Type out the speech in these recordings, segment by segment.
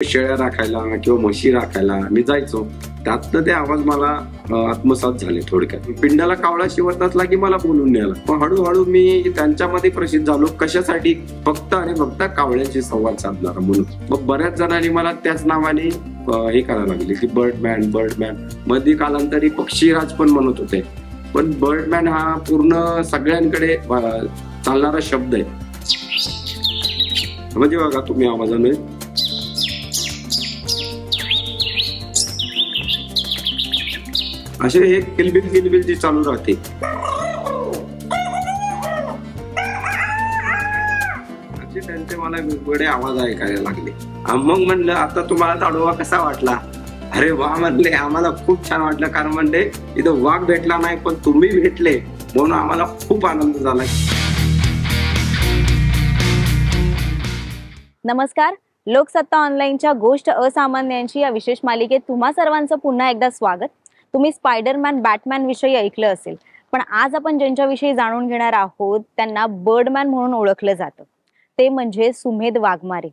शेळ्या राखायला किंवा म्हशी राखायला मी जायचो. त्यातनं ते आवाज मला आत्मसात झाले. थोडक्यात पिंडाला कावळा शिवत नसला की मला बोलून न्यायला. पण हळूहळू मी त्यांच्यामध्ये प्रसिद्ध झालो. कशासाठी? फक्त आणि फक्त कावळ्यांशी संवाद साधणारा म्हणून. मग बऱ्याच जणांनी मला त्याच नावाने हे करायला लागले की बर्डमॅन बर्डमॅन. मध्ये कालांतरी पक्षीराज पण म्हणत होते. पण बर्डमॅन हा पूर्ण सगळ्यांकडे चालणारा शब्द आहे. म्हणजे बघा तुम्ही आवाजाने असे हे किलबिल जी चालू राहते. असे त्यांचे मला वेगवेगळे आवाज ऐकायला लागले. मग म्हणलं आता तुम्हाला ताडोबा कसा वाटला? अरे वा म्हणले, आम्हाला खूप छान वाटलं. कारण म्हणले इथं वाघ भेटला नाही पण तुम्ही भेटले म्हणून आम्हाला खूप आनंद झाला. नमस्कार. लोकसत्ता ऑनलाईनच्या गोष्ट असामान्यांची या विशेष मालिकेत तुम्हा सर्वांचं पुन्हा एकदा स्वागत. तुम्ही स्पायडरमॅन बॅटमॅन विषयी ऐकलं असेल, पण आज आपण ज्यांच्याविषयी जाणून घेणार आहोत त्यांना बर्डमॅन म्हणून ओळखलं जातं. ते म्हणजे सुमेध वाघमारे.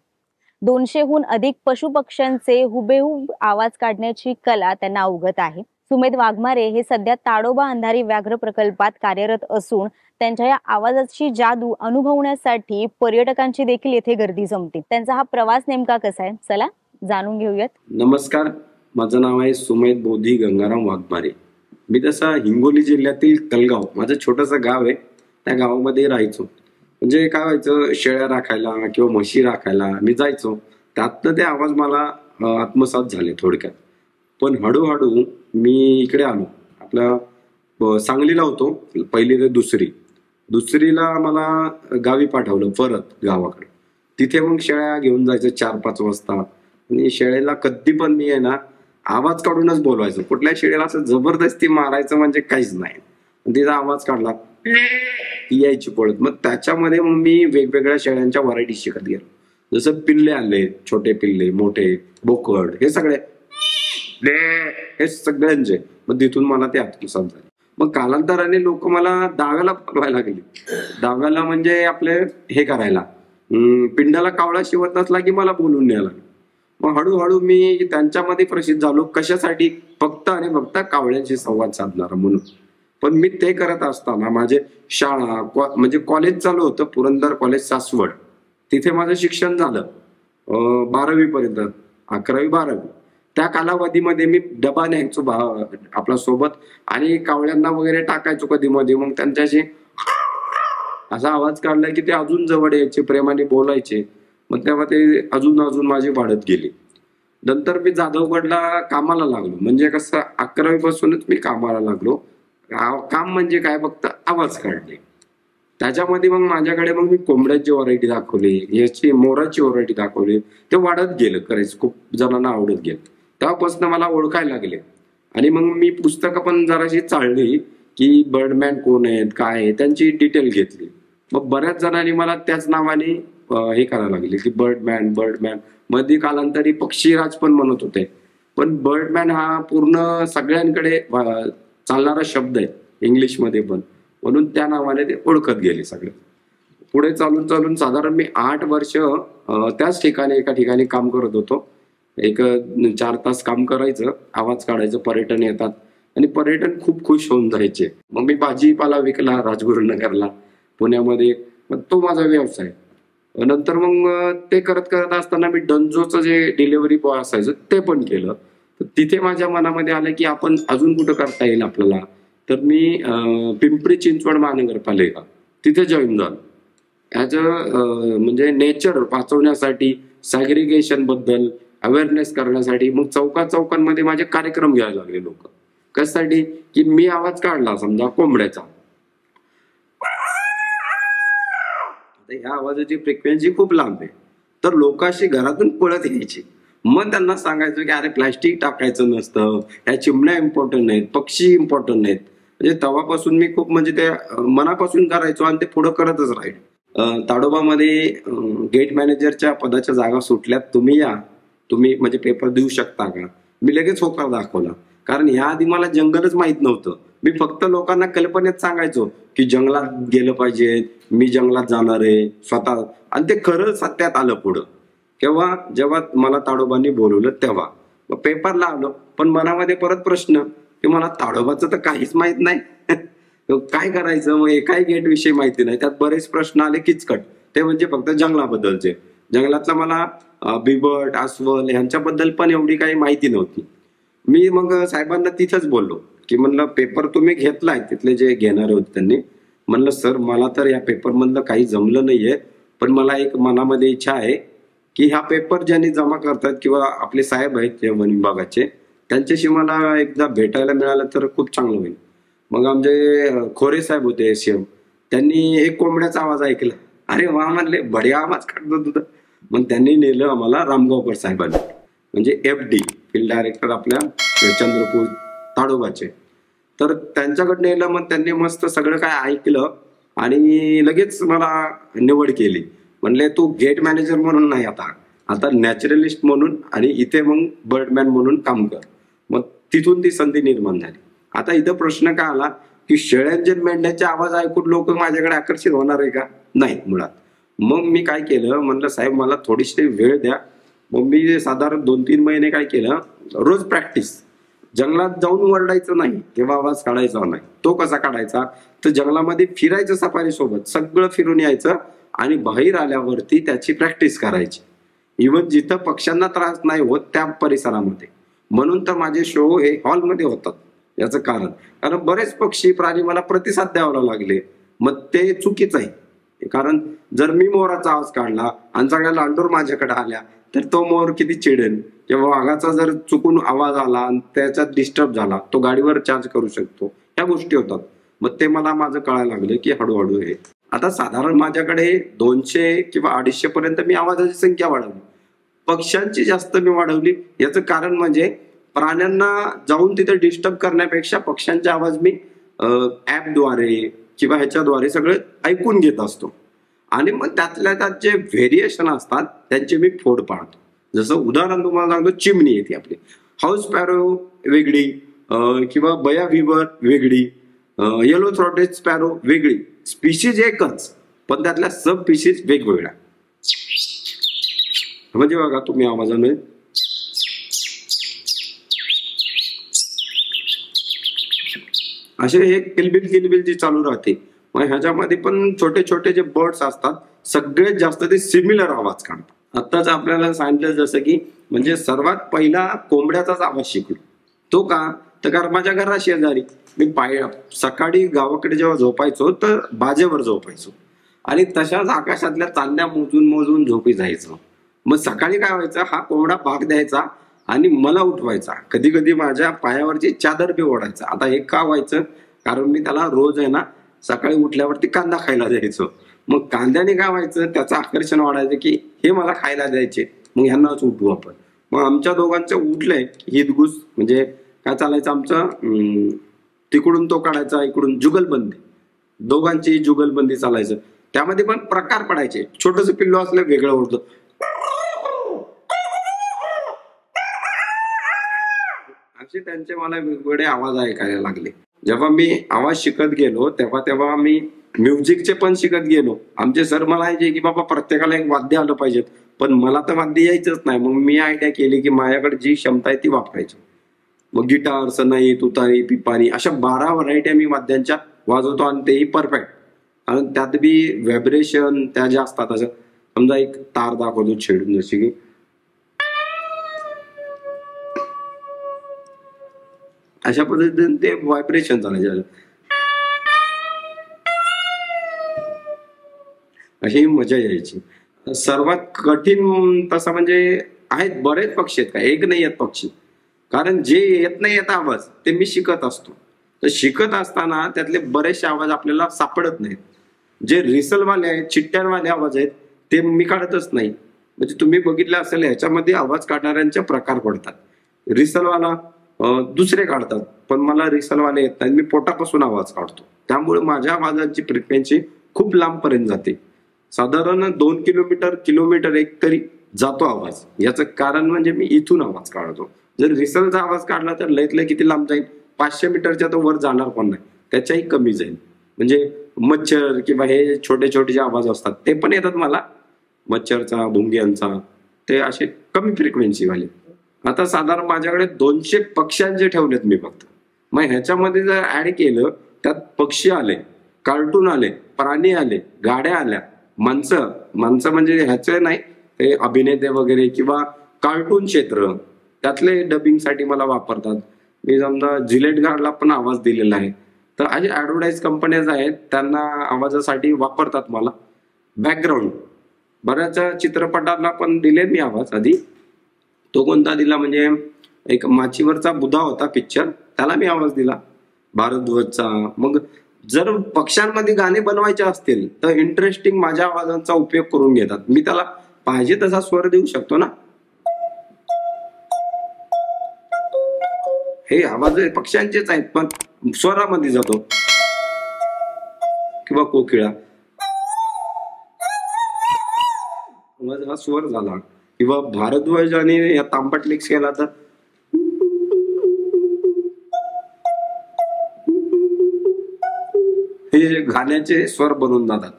200हून अधिक पशुपक्ष्यांचे हुबेहूब आवाज काढण्याची कला त्यांना अवगत आहे. सुमेध वाघमारे हे सध्या ताडोबा अंधारी व्याघ्र प्रकल्पात कार्यरत असून त्यांच्या या आवाजाची जादू अनुभवण्यासाठी पर्यटकांची देखील येथे गर्दी जमते. त्यांचा हा प्रवास नेमका कसा आहे, चला जाणून घेऊयात. नमस्कार, माझं नाव आहे सुमेध बोधी गंगाराम वाघमारे. मी तसा हिंगोली जिल्ह्यातील कलगाव, माझं छोटंसं गाव आहे, त्या गावामध्ये राहायचो. म्हणजे काय व्हायचं, शेळ्या राखायला किंवा म्हशी राखायला मी जायचो. त्यातनं ते आवाज मला आत्मसात झाले थोडक्यात. पण हळूहळू मी इकडे आलो. आपल्या सांगलीला होतो पहिली ते दुसरीला मला गावी पाठवलं परत गावाकडे. तिथे मग शेळ्या घेऊन जायचं 4-5 वाजता. आणि शेळ्याला कधी पण मी आहे ना आवाज काढूनच बोलवायचं. कुठल्या शेळ्याला असं जबरदस्ती मारायचं म्हणजे काहीच नाही. तिचा आवाज काढला ती यायची पळत. मग त्याच्यामध्ये मग मी वेगवेगळ्या शेळ्यांच्या व्हरायटी शिकत गेलो. जसं पिल्ले आले, छोटे पिल्ले, मोठे, बोकड, हे सगळे हे सगळ्यांचे. मग तिथून मला ते आत्मसात झाले. मग कालांतराने लोक मला दाव्याला बोलवायला लागले. दाव्याला म्हणजे आपले हे करायला, पिंडाला कावळा शिवत नसला की मला बोलून न्यायला. मग हळूहळू मी त्यांच्यामध्ये प्रसिद्ध झालो. कशासाठी? फक्त आणि फक्त कावळ्यांशी संवाद साधणारा म्हणून. पण मी ते करत असताना माझे शाळा म्हणजे कॉलेज चालू होतं, पुरंदर कॉलेज सासवड. तिथे माझं शिक्षण झालं 12वी पर्यंत, 11वी 12वी. त्या कालावधीमध्ये मी डबा न्यायचो आपल्या सोबत आणि कावळ्यांना वगैरे टाकायचो कधी मध्ये. मग त्यांच्याशी असा आवाज काढला की ते अजून जवळ यायचे, प्रेमाने बोलायचे. मग तेव्हा ते अजून माझी वाढत गेली. नंतर मी जाधवगडला कामाला लागलो. म्हणजे कसं 11वी पासूनच मी कामाला लागलो. काम म्हणजे काय, फक्त आवाज काढले. त्याच्यामध्ये मग माझ्याकडे मग मी कोंबड्याची व्हरायटी दाखवली, याची मोराची व्हरायटी दाखवली. ते वाढत गेलं, करायचं खूप जणांना आवडत गेलं. तेव्हापासून मला ओळखायला लागले. आणि मग मी पुस्तकं पण जराशी चालली की बर्डमॅन कोण आहेत, काय आहे, त्यांची डिटेल घेतली. मग बऱ्याच जणांनी मला त्याच नावाने हे करायला लागले की बर्डमॅन बर्डमॅन. मध्ये कालांतरी पक्षीराज पण म्हणत होते. पण बर्डमॅन हा पूर्ण सगळ्यांकडे चालणारा शब्द आहे इंग्लिशमध्ये पण, म्हणून त्या नावाने ते ओळखत गेले सगळे. पुढे चालून साधारण मी 8 वर्ष त्याच ठिकाणी एका ठिकाणी काम करत होतो. 4 तास काम करायचं, आवाज काढायचं. पर्यटन येतात आणि पर्यटन खूप खुश होऊन जायचे. मग मी भाजीपाला विकला राजगुरुनगरला, पुण्यामध्ये. मग तो माझा व्यवसाय. नंतर मग ते करत असताना मी डंजोचं जे डिलिव्हरी बॉय असायचं ते पण केलं. तर तिथे माझ्या मनामध्ये आलं की आपण अजून कुठं करता येईल आपल्याला. तर मी पिंपरी चिंचवड महानगरपालिका तिथे जॉईन झालो. ॲज म्हणजे नेचर वाचवण्यासाठी, सॅग्रिगेशन बद्दल अवेअरनेस करण्यासाठी. मग चौकांमध्ये माझे कार्यक्रम घ्यायला लागले लोक. कशासाठी? की मी आवाज काढला समजा कोंबड्याचा, ह्या आवाजाची फ्रिक्वेन्सी खूप लांब आहे, तर लोक अशी घरातून पळत यायची. मग त्यांना सांगायचं की अरे प्लॅस्टिक टाकायचं नसतं, ह्या चिमण्या इम्पॉर्टंट नाहीत, पक्षी इम्पॉर्टंट नाहीत. म्हणजे तेव्हापासून मी खूप म्हणजे ते मनापासून करायचो आणि ते पुढं करतच राहील. ताडोबामध्ये गेट मॅनेजरच्या पदाच्या जागा सुटल्यात, तुम्ही या, तुम्ही म्हणजे पेपर देऊ शकता का? मी लगेच होकार दाखवला. कारण ह्या आधी मला जंगलच माहित नव्हतं. मी फक्त लोकांना कल्पनेत सांगायचो की जंगलात गेलं पाहिजे, मी जंगलात जाणार आहे स्वतः. आणि ते खरं सत्यात आलं पुढं. केव्हा? जेव्हा मला ताडोबांनी बोलवलं तेव्हा. मग पेपरला आलो, पण मनामध्ये परत प्रश्न की मला ताडोबाचं तर काहीच माहित नाही. काय करायचं? मग एकाही गेट विषयी माहिती नाही. त्यात बरेच प्रश्न आले किचकट, ते म्हणजे फक्त जंगलाबद्दलचे. जंगलातला मला बिबट, अस्वल ह्यांच्याबद्दल पण एवढी काही माहिती नव्हती. मी मग साहेबांना तिथंच बोललो की म्हणलं पेपर तुम्ही घेतलाय, तिथले जे घेणारे होते त्यांनी म्हणलं सर मला तर या पेपर मधलं काही जमलं नाहीये, पण मला एक मनामध्ये इच्छा आहे की हा पेपर ज्यांनी जमा करतात किंवा आपले साहेब आहेत जे वन विभागाचे, त्यांच्याशी मला एकदा भेटायला मिळालं तर खूप चांगलं होईल. मग आमचे खोरे साहेब होते एसीएम, त्यांनी एक कोंबड्याचा आवाज ऐकला. अरे वा म्हणले, बढिया आवाज काढतो तुझं. मग त्यांनी नेलं आम्हाला रामगावकर साहेबांनी, म्हणजे FD फील्ड डायरेक्टर आपल्या चंद्रपूर ताडोबाचे. तर त्यांच्याकडे नेलं. मग त्यांनी मस्त सगळं काय ऐकलं आणि लगेच मला निवड केली. म्हणले तू गेट मॅनेजर म्हणून नाही, आता नॅचरलिस्ट म्हणून आणि इथे मग बर्डमॅन म्हणून काम कर. मग तिथून ती संधी निर्माण झाली. आता इथं प्रश्न काय आला की शेळ्यांचे मेंढ्यांचे आवाज ऐकून लोक माझ्याकडे आकर्षित होणार आहे का? नाही मुळात. मग मी काय केलं, म्हणलं साहेब मला थोडीशी वेळ द्या. मग मी साधारण 2-3 महिने काय केलं, रोज प्रॅक्टिस. जंगलात जाऊन वरडायचं नाही किंवा आवाज काढायचा नाही. तो कसा काढायचा? तर जंगलामध्ये फिरायचं सफारी सोबत, सगळं फिरून यायचं आणि बाहेर आल्यावरती त्याची प्रॅक्टिस करायची. इव्हन जिथं पक्ष्यांना त्रास नाही होत त्या परिसरामध्ये. म्हणून तर माझे शो हे हॉलमध्ये होतात. याचं कारण बरेच पक्षी प्राणी मला प्रतिसाद द्यावा लागले. मग ते चुकीचं आहे. कारण जर मी मोराचा आवाज काढला आणि सगळ्या लांडोर माझ्याकडे आल्या तर तो मोर किती चिडेल. किंवा वाघाचा जर चुकून आवाज आला आणि त्याच्यात डिस्टर्ब झाला, तो गाडीवर चार्ज करू शकतो. ह्या गोष्टी होतात. मग ते मला माझं कळायला लागलं की हळूहळू हे आता साधारण माझ्याकडे 200 किंवा 250 पर्यंत मी आवाजाची संख्या वाढवली. पक्ष्यांची जास्त मी वाढवली. याचं कारण म्हणजे प्राण्यांना जाऊन तिथे डिस्टर्ब करण्यापेक्षा पक्ष्यांचे आवाज मी ऍपद्वारे किंवा ह्याच्याद्वारे सगळे ऐकून घेत असतो. आणि मग त्यातल्या त्यात जे व्हेरिएशन असतात त्यांचे मी फोड पाडतो. जसं उदाहरण तुम्हाला सांगतो, चिमणी येते आपली, हाऊस स्पॅरो वेगळी किंवा बया व्हिवर वेगळी, येलो थ्रोटेड स्पॅरो वेगळी. स्पीशीज एकच पण त्यातल्या सब स्पीशीज वेगवेगळ्या. म्हणजे बघा तुम्ही आवाजाने असे हे किलबिल जी चालू राहते. मग ह्याच्यामध्ये पण छोटे छोटे जे बर्ड्स असतात सगळ्यात जास्त ते सिमिलर आवाज काढतात. आत्ताच आपल्याला सांगितलं जसं की म्हणजे सर्वात पहिला कोंबड्याचाच आवाज शिकलो. तो का? तर कारण माझ्या घरा शेजारी मी सकाळी गावाकडे जेव्हा झोपायचो तर बाजेवर झोपायचो आणि तशाच आकाशातल्या चांदण्या मोजून मोजून झोपी जायचो. मग सकाळी काय व्हायचं, हा कोंबडा भाग द्यायचा आणि मला उठवायचा. कधी कधी माझ्या पायावरची चादर बी ओढायचा. आता हे का व्हायचं? कारण मी त्याला रोज आहे ना सकाळी उठल्यावरती कांदा खायला द्यायचो. मग कांद्याने काय व्हायचं, त्याचं आकर्षण वाढायचं की हे मला खायला द्यायचे, मग ह्यांनाच उठवू आपण. मग आमच्या दोघांचं उठलंय हितगुज म्हणजे काय चालायचं आमचं, तिकडून तो काढायचा, इकडून जुगलबंदी, दोघांची जुगलबंदी चालायचं. त्यामध्ये पण प्रकार पडायचे. छोटस पिल्लू असलं वेगळं उडतं, असे त्यांचे मला वेगवेगळे आवाज ऐकायला लागले. जेव्हा मी आवाज शिकत गेलो तेव्हा मी म्युझिकचे पण शिकत गेलो. आमचे सर म्हणायचे की बाबा प्रत्येकाला एक वाद्य आलं पाहिजे, पण मला तर वाद्य यायचंच नाही. मग मी आयडिया केली की माझ्याकडे जी क्षमता आहे ती वापरायची. मग गिटार, सनई, तुतारी, पिपाणी अशा 12 व्हरायट्या मी वाद्यांच्या वाजवतो आणि तेही परफेक्ट. आणि त्यात बी व्हायब्रेशन त्या ज्या असतात, असं समजा एक तार दाखवतो छेडून, जशी की अशा पद्धतीने ते व्हायब्रेशन चालायचे. अशी मजा यायची. सर्वात कठीण तसा म्हणजे आहेत बरेच पक्षी आहेत, का एक नाही आहेत पक्षी. कारण जे येत नाही येत आवाज ते मी शिकत असतो. तर शिकत असताना त्यातले बरेचसे आवाज आपल्याला सापडत नाहीत. जे रिसलवाले आहेत, चिट्ट्यांवाले आवाज आहेत ते मी काढतच नाही. म्हणजे तुम्ही बघितलं असेल ह्याच्यामध्ये आवाज काढणाऱ्यांचे प्रकार पडतात. रिसलवाला दुसरे काढतात, पण मला रिसलवाले येत नाही. मी पोटापासून आवाज काढतो, त्यामुळे माझ्या आवाजाची फ्रिक्वेन्सी खूप लांबपर्यंत जाते. साधारण 2 किलोमीटर एक तरी जातो आवाज. याचं कारण म्हणजे मी इथून आवाज काढतो. जर रिसलचा आवाज काढला तर लयत किती लांब जाईल, 500 मीटरच्या तो वर जाणार पण नाही, त्याच्याही कमी जाईल. म्हणजे मच्छर किंवा हे छोटे छोटे जे आवाज असतात ते पण येतात मला, मच्छरचा, भुंग्यांचा. ते असे कमी फ्रिक्वेन्सीवाले. आता साधारण माझ्याकडे 200 पक्ष्यांचे ठेवलेत मी फक्त. मग ह्याच्यामध्ये जर ऍड केलं, त्यात पक्षी आले, कार्टून आले, प्राणी आले, गाड्या आल्या, माणसं म्हणजे ह्याचे नाही, ते अभिनेते वगैरे किंवा कार्टून क्षेत्र त्यातले डबिंगसाठी मला वापरतात. मी समजा जिलेट गार्डला पण आवाज दिलेला आहे. तर असे ऍडव्हर्टाईज कंपन्याज आहेत, त्यांना आवाजासाठी वापरतात मला. बॅकग्राऊंड बऱ्याच चित्रपटांना पण दिले मी आवाज आधी. तो कोणता दिला म्हणजे एक माचीवरचा बुधा होता पिक्चर, त्याला मी आवाज दिला, भारतध्वजचा. मग जर पक्ष्यांमध्ये गाणे बनवायचे असतील तर इंटरेस्टिंग माझ्या आवाजांचा उपयोग करून घेतात. मी त्याला पाहिजे तसा स्वर देऊ शकतो ना. हे आवाज पक्ष्यांचेच आहेत पण स्वरामध्ये जातो. किंवा कोकिळा हा स्वर झाला. किंवा भारद्वाज आणि या तांबट मिक्स केला तर हे गाण्याचे स्वर बनून जातात.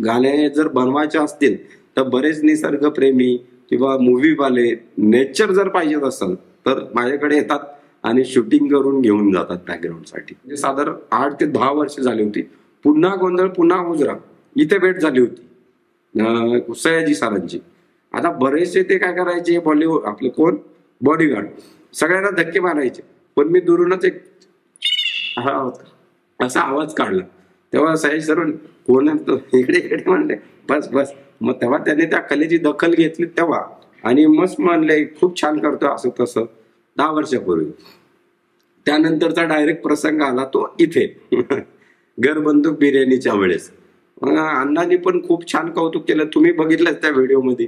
गाणे जर बनवायचे असतील तर बरेच निसर्गप्रेमी किंवा मूव्हीवाले नेचर जर पाहिजेत असेल तर माझ्याकडे येतात आणि शूटिंग करून घेऊन जातात बॅकग्राऊंडसाठी. म्हणजे साधारण 8 ते 10 वर्ष झाली होती. पुन्हा गोंधळ पुन्हा मुजरा इथे भेट झाली होती सयाजी सरांची. आता बरेचसे ते काय करायचे, बॉलिवूड आपले कोण बॉडीगार्ड सगळ्यांना धक्के मारायचे, पण मी दुरूनच एक असा आवाज काढला. तेव्हा सयाजी सर कोण इकडे इकडे म्हणले बस बस. मग तेव्हा त्यांनी त्या कलेची दखल घेतली तेव्हा, आणि मस्त म्हणले खूप छान करतो असं तसं 10 वर्षापूर्वी. त्यानंतरचा डायरेक्ट प्रसंग आला तो इथे घरबंदूक बिर्याणीच्या वेळेस. अण्णांनी पण खूप छान कौतुक केलं, तुम्ही बघितलं त्या व्हिडिओमध्ये.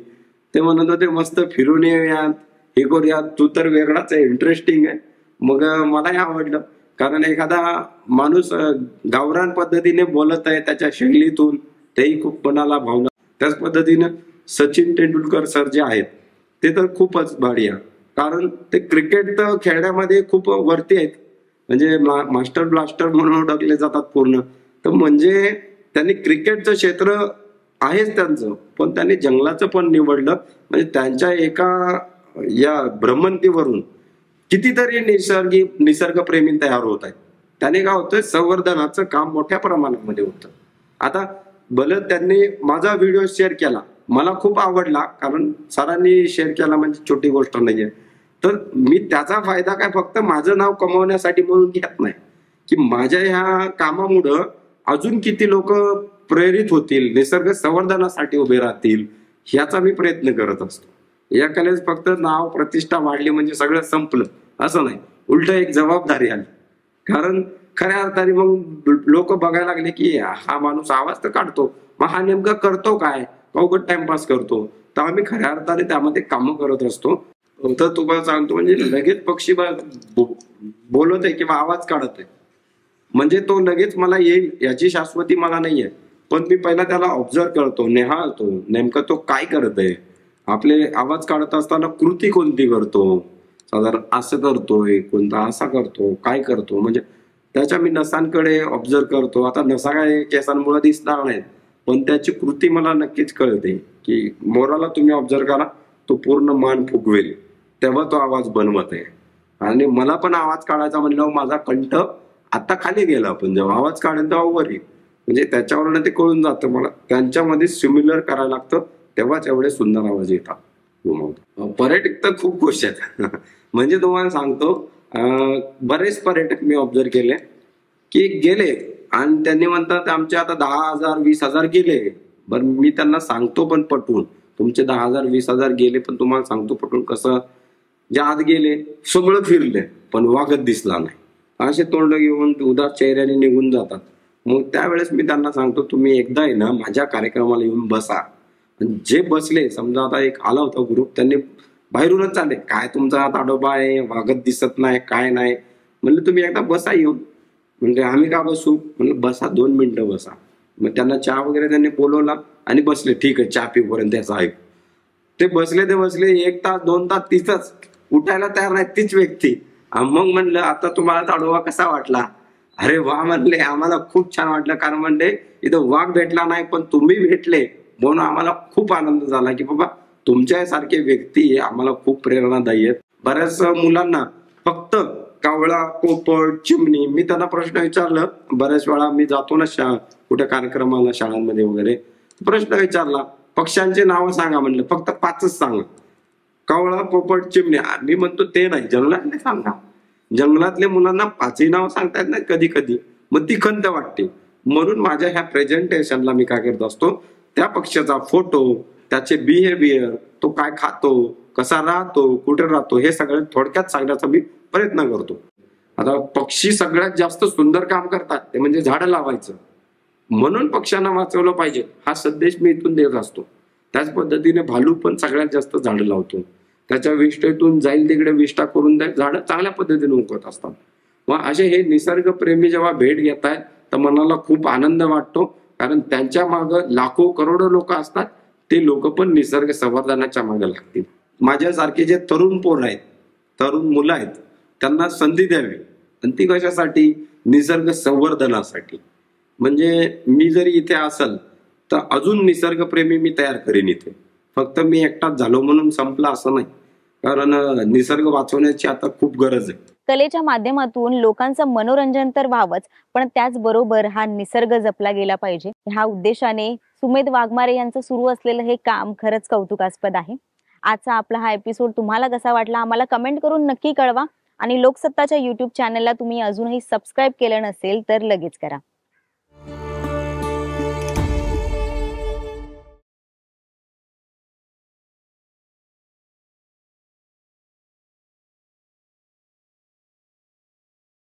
ते म्हणत होते मस्त फिरून येऊयात, हे करूयात, तू तर वेगळाच आहे, इंटरेस्टिंग आहे. मग मलाही आवडलं, कारण एखादा माणूस गावरान पद्धतीने बोलत आहे त्याच्या शैलीतून, तेही खूप मनाला भावला. त्याच पद्धतीनं सचिन तेंडुलकर सर जे आहेत ते तर खूपच भारी आहे, कारण ते क्रिकेट तर खेळण्यामध्ये खूप वरती आहेत, म्हणजे मास्टर ब्लास्टर म्हणून ओळखले जातात पूर्ण. तर म्हणजे त्यांनी क्रिकेटचं क्षेत्र आहेच त्यांचं, पण त्यांनी जंगलाचं पण निवडलं. म्हणजे त्यांच्या एका या भ्रमंतीवरून कितीतरी निसर्गप्रेमी तयार होत आहेत. त्याने काय होतं, संवर्धनाचं काम मोठ्या प्रमाणामध्ये होतं. आता भलं त्यांनी माझा व्हिडिओ शेअर केला, मला खूप आवडला, कारण सरांनी शेअर केला म्हणजे छोटी गोष्ट नाहीये. तर मी त्याचा फायदा काय फक्त माझं नाव कमवण्यासाठी म्हणून घेत नाही, की माझ्या ह्या कामामुळं अजून किती लोक प्रेरित होतील, निसर्ग संवर्धनासाठी उभे राहतील, ह्याचा मी प्रयत्न करत असतो. या कलेत फक्त नाव प्रतिष्ठा वाढली म्हणजे सगळं संपलं असं नाही, उलट एक जबाबदारी आली. कारण खऱ्या अर्थाने मग लोक बघायला लागले की हा माणूस आवाज तर काढतो, मग हा नेमका करतो काय, अवघड टाइमपास करतो. तर आम्ही खऱ्या अर्थाने त्यामध्ये कामं करत असतो. तर तुम्हाला सांगतो, म्हणजे लगेच पक्षी बोलत आहे किंवा आवाज काढत आहे म्हणजे तो लगेच मला येईल याची शाश्वती मला नाहीये. पण मी पहिला त्याला ऑब्झर्व करतो, निहाळतो, नेमकं तो काय करत आहे. आपले आवाज काढत असताना कृती कोणती करतो, साधारण असं करतोय, कोणता असा करतो, काय करतो, म्हणजे त्याच्या मी नसांकडे ऑब्झर्व करतो. आता नसा काय केसांमुळे दिसणार नाहीत, पण त्याची कृती मला नक्कीच कळते. की मोराला तुम्ही ऑब्झर्व करा, तो पूर्ण मान फुगवेल तेव्हा तो आवाज बनवत आहे. आणि मला पण आवाज काढायचा म्हणल्यावर माझा कंठ आता खाली गेला, पण जेव्हा आवाज काढेल तेव्हा वर येईल. म्हणजे त्याच्यावरनं ते कळून जातं मला, त्यांच्यामध्ये सिम्युलर करायला लागतं, तेव्हाच एवढे सुंदर आवाज येतात. पर्यटक तर खूप खुश आहेत म्हणजे तुम्हाला सांगतो, बरेच पर्यटक मी ऑब्झर्व केले की गेले आणि त्यांनी म्हणतात आमचे आता 10,000 20,000 गेले. बरं मी त्यांना सांगतो पण पटवून, तुमचे 10,000 20,000 गेले, पण तुम्हाला सांगतो पटवून कसं, जे आत गेले सगळं फिरले पण वाघच दिसला नाही, असे तोंड घेऊन उदास चेहऱ्याने निघून जातात. मग त्यावेळेस मी त्यांना सांगतो, तुम्ही एकदा आहे ना माझ्या कार्यक्रमाला येऊन बसा. जे बसले, समजा आता एक आला होता ग्रुप, त्यांनी बाहेरूनच चालले, काय तुमचा ताडोबा आहे, वाघत दिसत नाही, काय नाही. म्हणलं तुम्ही एकदा बसा येऊन. म्हणजे आम्ही का बसू, म्हणलं बसा 2 मिनिटं बसा. मग त्यांना चहा वगैरे त्यांनी बोलवला आणि बसले, ठीक आहे चहा पिऊपर्यंत त्याचा ऐक. ते बसले 1 तास 2 तास तिथंच, उठायला तयार नाही तीच व्यक्ती. मग म्हणलं आता तुम्हाला ताडोबा कसा वाटला. अरे वा म्हणले, आम्हाला खूप छान वाटलं, कारण म्हणले इथं वाघ भेटला नाही पण तुम्ही भेटले म्हणून आम्हाला खूप आनंद झाला की बाबा तुमच्यासारखे व्यक्ती आम्हाला खूप प्रेरणादायी आहेत. बऱ्याच मुलांना फक्त कावळा, पोपट, चिमणी, मी त्यांना प्रश्न विचारलं, बऱ्याच वेळा मी जातो ना कुठे कार्यक्रमाला शाळांमध्ये वगैरे, प्रश्न विचारला पक्ष्यांचे नाव सांगा म्हणलं, फक्त 5च सांगा, कावळा, पोपट, चिमणी. मी म्हणतो ते नाही, जंगलातले सांगा. जंगलातल्या मुलांना 5ही नाव सांगता येत नाही कधी कधी, मग ती खंत वाटते. म्हणून माझ्या ह्या प्रेझेंटेशनला मी काय करत असतो, त्या पक्ष्याचा फोटो, त्याचे बिहेवियर, तो काय खातो, कसा राहतो, कुठे राहतो, हे सगळं थोडक्यात सांगण्याचा मी प्रयत्न करतो. आता पक्षी सगळ्यात जास्त सुंदर काम करतात ते म्हणजे झाडं लावायचं. म्हणून पक्ष्यांना वाचवलं पाहिजे हा संदेश मी इथून देत असतो. त्याच पद्धतीने भालू पण सगळ्यात जास्त झाडं लावतो. त्याच्या विष्ठेतून जाईल तिकडे विष्ठा करून झाडं चांगल्या पद्धतीने उगवत असतात. मग असे हे निसर्गप्रेमी जेव्हा भेट घेत आहेत तर मनाला खूप आनंद वाटतो, कारण त्यांच्या मागं लाखो करोडो लोक असतात. ते लोक पण निसर्ग संवर्धनाच्या मागे लागतील. माझ्यासारखे जे तरुण पोर आहेत, तरुण मुलं आहेत, त्यांना संधी द्यावी. आणि ती कशासाठी? निसर्ग संवर्धनासाठी. म्हणजे मी जरी इथे असेल तर अजून निसर्गप्रेमी मी तयार करीन इथे. फक्त मी एकटाच झालो म्हणून संपला असं नाही, कारण निसर्ग वाचवण्याची आता खूप गरज आहे. कलेच्या माध्यमातून लोकांचं मनोरंजन तर व्हावंच, पण त्याचबरोबर हा निसर्ग जपला गेला पाहिजे. ह्या उद्देशाने सुमेध वाघमारे यांचं सुरू असलेलं हे काम खरंच कौतुकास्पद आहे. आजचा आपला हा एपिसोड तुम्हाला कसा वाटला आम्हाला कमेंट करून नक्की कळवा. आणि लोकसत्ताच्या YouTube चॅनलला तुम्ही अजूनही सबस्क्राईब केलं नसेल तर लगेच करा.